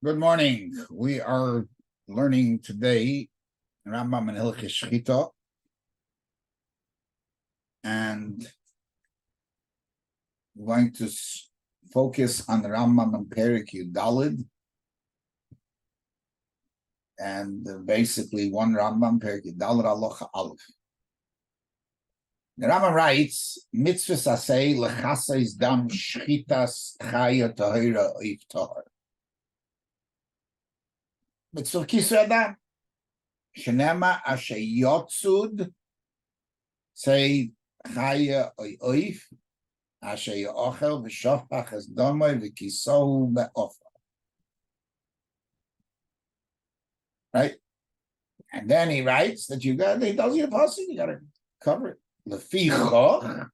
Good morning. We are learning today Rambam and Shechita, and we're going to focus on the Rambam and Perokim Dalid, and basically one Rambam Perokim Dalid Halacha Aleph. The Rambam writes, "Mitzvahs asay lechasais dam shchitas chaya tahira iftar." Mitzvah kisra adam. Shenema ashe yotzud say chaya oif ashe yochel v'shofach es domoy v'kisou be'ofa. Right, and then he writes that he tells you the pasuk, you got to cover it. Lefichoch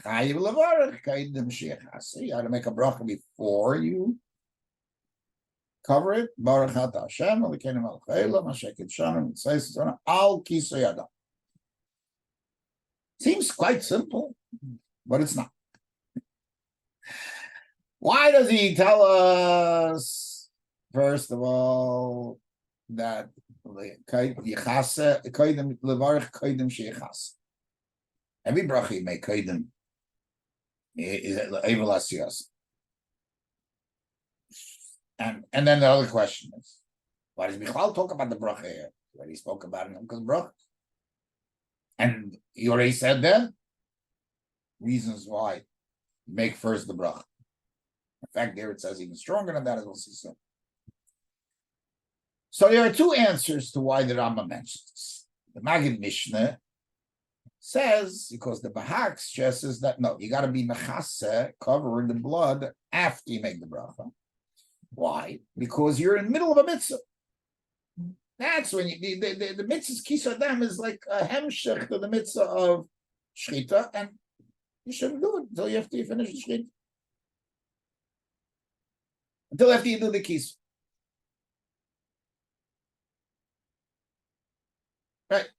chayiv levarach kaidem sheichasi. You got to make a bracha before you cover it. Baruch atah Hashem Elokeinu melech haolam asher kidshanu v'tzeitzonu al kisei adam. Seems quite simple, but it's not. Why does he tell us, first of all, that every bracha you make koydem is evaluacios. And then the other question is, why does Michal talk about the bracha here? When he spoke about it because bracha. And you already said that reasons why you make first the bracha. In fact, there it says even stronger than that, as we'll see soon. So there are two answers to why the Rambam mentions this. The Maggid Mishnah says, because the Bahak stresses that no, you got to be mechaseh, covering the blood after you make the bracha. Why? Because you're in the middle of a mitzvah. That's when the mitzvah's kisodam is like a hemshech to the mitzvah of Shechita, and you shouldn't do it until after you finish the Shechita. Until after you do the kis. Right.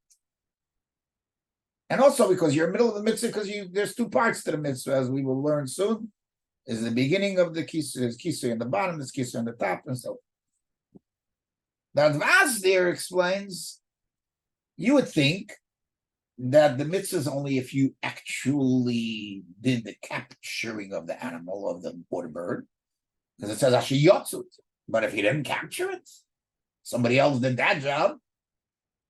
And also because you're in the middle of the mitzvah, because there's two parts to the mitzvah, as we will learn soon. Is the beginning of the kisu, there's kisu in the bottom, there's kisu on the top, and so. The Advaz there explains, you would think that the mitzvah is only if you actually did the capturing of the animal, of the water bird, because it says actually yotzut. But if you didn't capture it, somebody else did that job,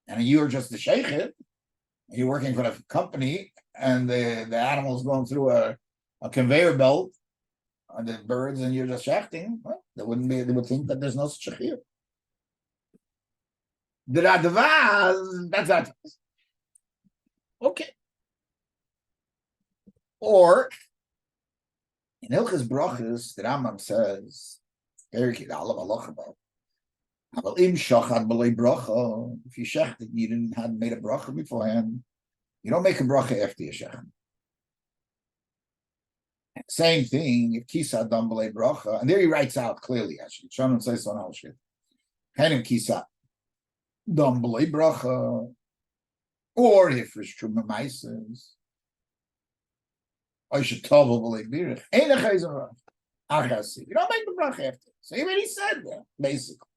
and you're just the shechit, you're working for the company, and the animal's going through a conveyor belt on the birds, and you're just shechting, well, they would think that there's no such a chiyuv. The Radavaz, that's that. Okay. Or in Hilchas Brachas, the Rambam says, if you shechted, you hadn't made a bracha beforehand, you don't make a bracha after you shechted. Same thing, if kisa dam b'lei bracha, and there he writes out clearly, actually, Shannon says on all shit. Henim kisa dam b'lei bracha, or if it's true memaises, I should tell b'lei birich. Ein achayzim achasi. You don't make the bracha after. So he already said that, basically.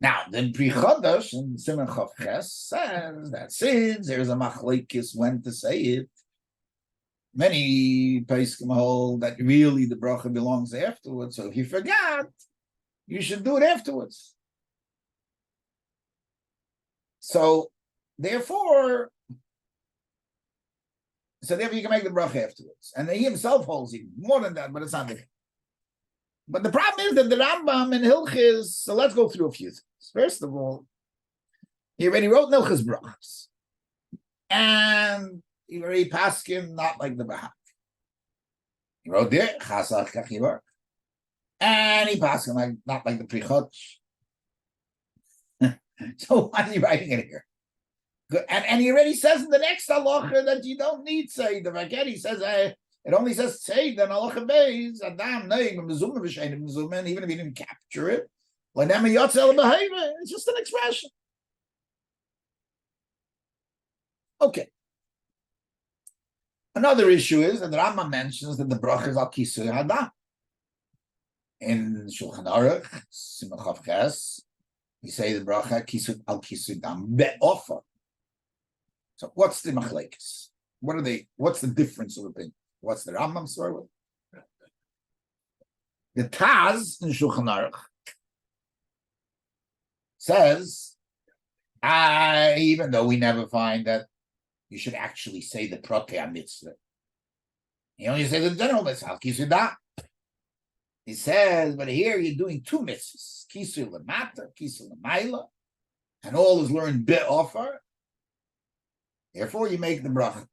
Now, the Pri Chodesh and Siman Chav Ches says that since there's a machlekes when to say it, many Peiskim hold that really the bracha belongs afterwards. So if you forgot, you should do it afterwards. So therefore you can make the bracha afterwards. And he himself holds even more than that, but it's not there. But the problem is that the Rambam in Hilchis, so let's go through a few things. First of all, he already wrote Hilchis Brachas. And he already passed him not like the Bahak. He wrote there, Chasach Kachivar. And he passed him like not like the Pri Chodesh. So why is he writing it here? Good. And he already says in the next halacha that you don't need Seder. Again, he says it only says Seder and halacha beis Adam neim mezumah v'shein mezumah, even if he didn't capture it. It's just an expression. Okay. Another issue is that the Rambam mentions that the bracha is al kisui hadam. in Shulchan Aruch, Simchav Ches, you say the bracha kisud al kisud dam be'ofer. So what's the machlekes? What are they? What's the difference of opinion? What's the Rambam story with? The Taz in Shulchan Aruch says, even though we never find that you should actually say the Perlstein mitzvah, you only say the general mitzvah al kisud dam. He says, but here you're doing two mitzvahs, kisur lemata, kisur lemaila, and all is learned be'ofer. Therefore, you make the bracha.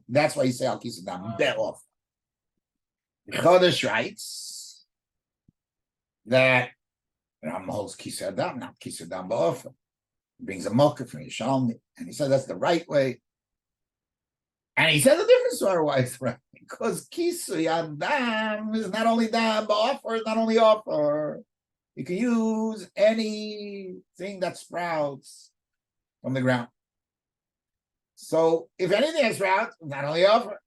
That's why you say al kisur dam be'ofer. The Chodesh writes that Rambam holds kisur dam, not kisur dam be'ofer. He brings a mocha from Yishalmi, and he said that's the right way. And he said the difference to our wives, right? Because kisui adam is not only dam, but offer is not only offer. You can use anything that sprouts from the ground. So if anything that sprouts, not only offer.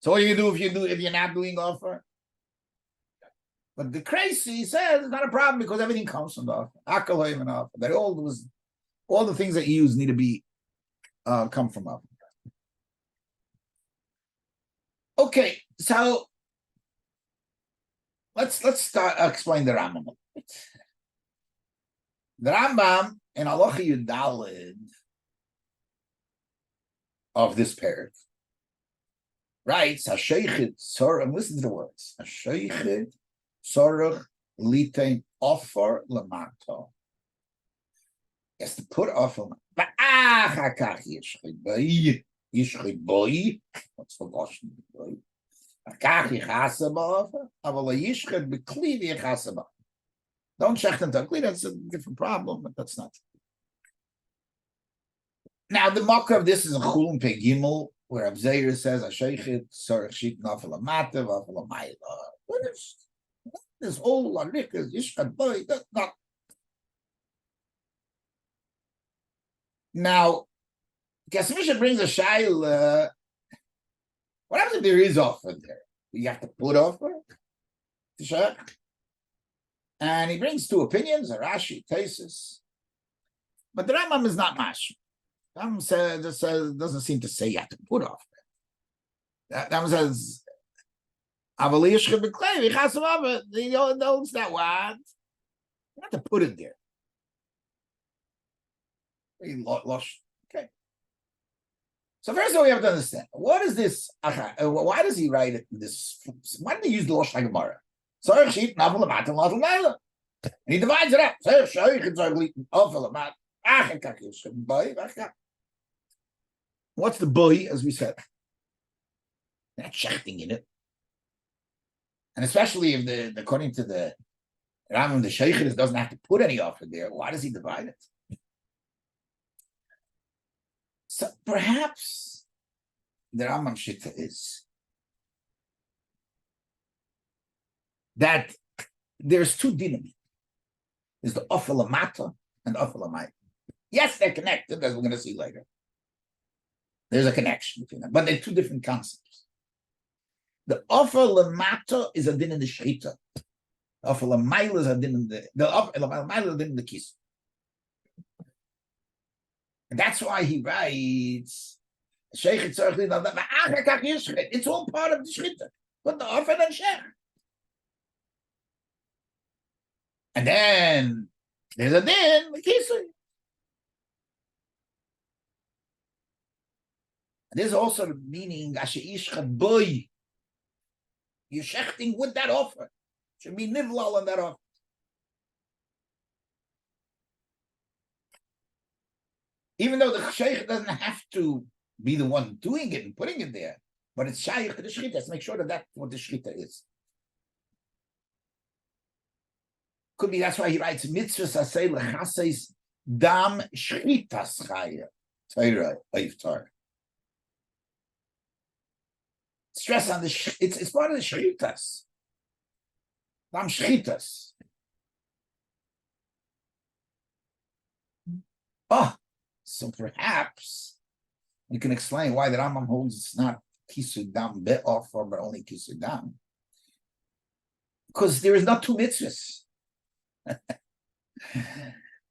So what do if you're not doing offer? But the crazy says it's not a problem because everything comes from the offer. Akalayim and offer. That all the things that you use need to be come from offer. Okay, so let's start explain the Rambam. The Rambam in Halacha Yudalid of this pair writes, "Hasheichid sorach." And listen to the words: "Hasheichid sorach litein offer lamato." He has to put offer. Ba'achakach yishchid Yishchid boy. What's the Lashon boy? Akach yichasa ba'ofer, aval yishchid b'kliv yichasa ba'ofer. Don't check them to clean. That's a different problem, but that's not. Now the mocker of this is a Chulun Pei Gimel, where Abzeir says Asheichit Sorach Shit Nafel Amatev Nafel Amayla. What is this whole Larik is Yishchid boy? That's not. Now, Kasmisha brings a shaila. What happens if there is offer there? You have to put offer to Shach. And he brings two opinions, a Rashi, Tesis. But the Rambam is not mash. Rambam says, doesn't seem to say you have to put offer. Rambam says, Avaliyashcha b'klei, v'chasam offer. He knows that word. You have to put it there. Okay. So first of all, we have to understand, what is this? Why does he write it in this? Why did he use the Losh HaGemara? And he divides it up. What's the boy, as we said? Not shechting in it. And especially if according to the Rambam, the Shechita doesn't have to put any offer there. Why does he divide it? So perhaps the Rambam Shita is that there's two dinim. There's the offer lamata and the offer lamayla. Yes, they're connected, as we're going to see later. There's a connection between them, but they're two different concepts. The offer lamata is a din in the Shechita. The offer lamayla is a din in the offer lamayla is a din in the kis. And that's why he writes, it's all part of the Shechita. But the offer and Shech. And then there's a din, the kisui. There's also the meaning, boy. You're shechting with that offer. Should be nivlal on that offer. Even though the sheikh doesn't have to be the one doing it and putting it there, but it's shaykh to the shechita. Let's make sure that that's what the shechita is. Could be that's why he writes mitzvahs asay lechaseis dam shchitas chaya. Torah, Torah. Stress on the it's part of the shchitas. Dam shchitas. Oh, so perhaps you can explain why the Rambam holds it's not kisud dam be'ofer, but only kisud dam. Because there is not two mitzvahs.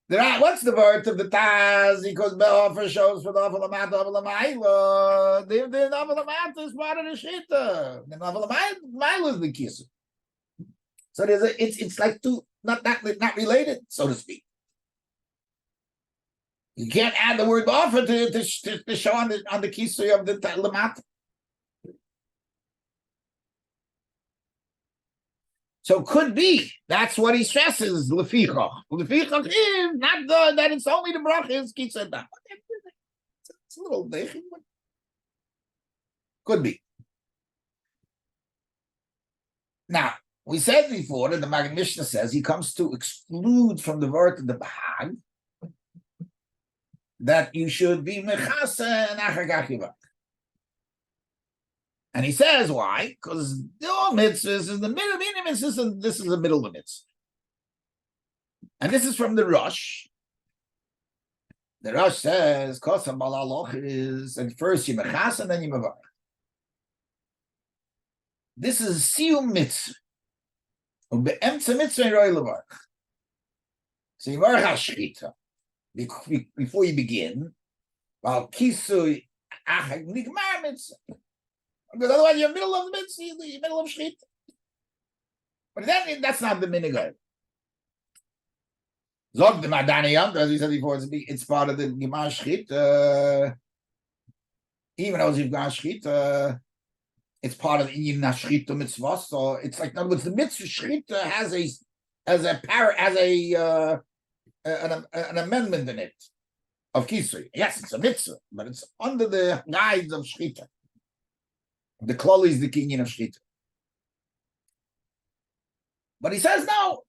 What's the word of the Taz? Because Be'ofer shows for the Offer Lamata, Offer Lamaila. The Offer Lamata is part of the Shechita. The Offer Lamaila is the Kisu. So it's like two, not related, so to speak. You can't add the word offer to show on the Kisu of the Lamata. So could be that's what he stresses. Leficha is not that it's only the brachas. It's a little could be. Now we said before that the Maggid Mishnah says he comes to exclude from the word of the Bahag that you should be mechasa and achagachiva. And he says why? Because the all mitzvahs is the middle mitzvahs, and this is the middle of the mitzvah. And this is from the Rosh. The Rosh says, Kosam balaloch is, and first you mechas and then you mavar. This is siyum mitzvah. Be'emtza mitzvah roi levar. So you marach Shechita before you begin. While kisui achag nigmar mitzvah. Because otherwise you're middle of the mitzvah, you're middle of Shechita. But then that's not the minigay. Zog the Madani as we said before, it's part of the Gemar Shechita. Even though you've got Shechita, it's part of the IYUN Shechita mitzvah. So it's like, in other words, the mitzvah Shechita has an amendment in it of Kisui. Yes, it's a mitzvah, but it's under the guise of Shechita. The klal is the kinyan of Shechita. But he says, no,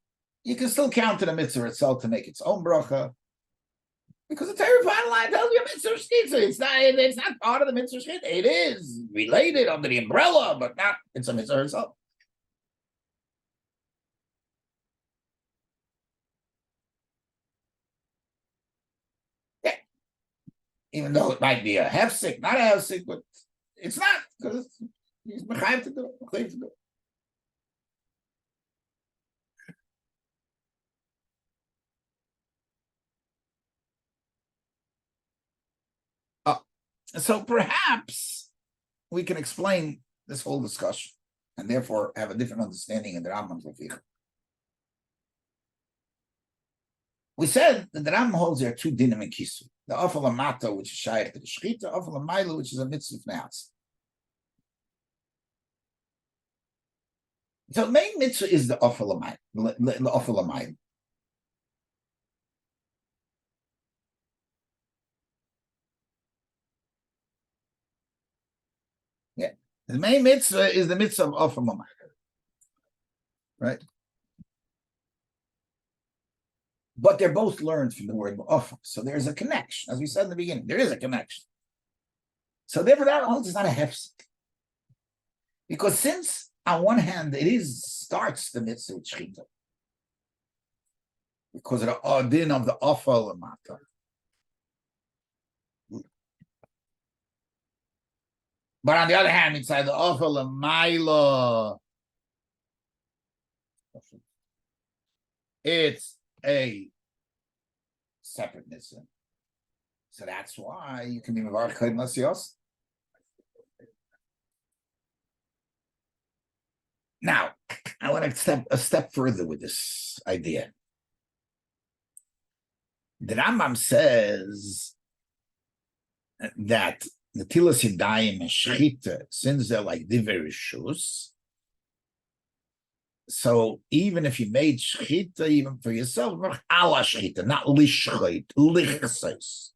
you can still count to the mitzvah itself to make its own bracha. Because the Torah final line tells you mitzvah Shechita. It's not part of the mitzvah Shechita. It is related under the umbrella, but not, it's a mitzvah itself. Yeah. Even though it might be a hefsek, not a hefsek, but it's not, because he's mechayiv to do it. So perhaps we can explain this whole discussion and therefore have a different understanding in the Rambam's Leficha. We said that the Rambam holds there are two dinim in Kisu. The Offer Lamata, which is shaykh to the Shechita, Offer Lamaila, which is a mitzvah ne'atz. So the main mitzvah is the Offer Lamaila. Yeah. The main mitzvah is the mitzvah of Offer Lamaila. Right? But they're both learned from the word offer. So there's a connection. As we said in the beginning, there is a connection. So therefore that holds is not a hefsek. Because since on one hand it starts the mitzvah with Shechita, because of the din of the offer lamata. But on the other hand, inside the offer lamaila, it's a separate mitzvah. So that's why you can be mevarach chayim l'siyos. Now, I want to step a step further with this idea. The Rambam says that the tilas yadayim and Shechita, since they're like divrei rishus, so even if you made Shechita, even for yourself, ala Shechita, not lishchait, lichasais.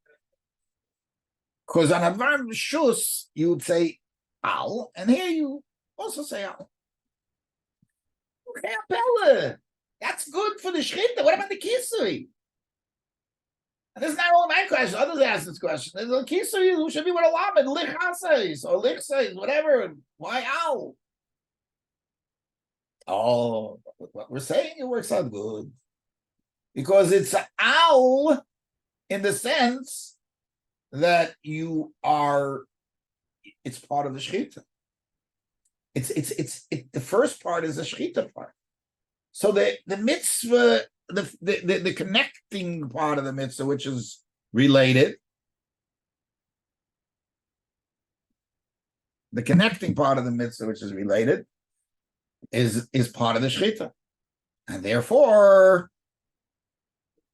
Because on a verb rishus, you would say al, and here you also say al. Okay, that's good for the Shechita. What about the Kisui? And this is not only my question. Others ask this question. There's a Kisui who should be with a lamed, lichasais, or lichsais, whatever. Why al? Oh, what we're saying, it works out good. Because it's al in the sense that it's part of the Shechita. The first part is the Shechita part. So the mitzvah, the connecting part of the mitzvah, which is related, the connecting part of the mitzvah, which is related, is part of the Shechita, and therefore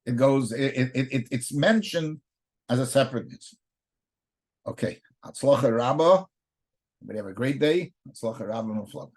it's mentioned as a separate mitzvah. Okay, Hatzlacha Rabbah. Everybody have a great day. Hatzlacha Rabbah Muflag.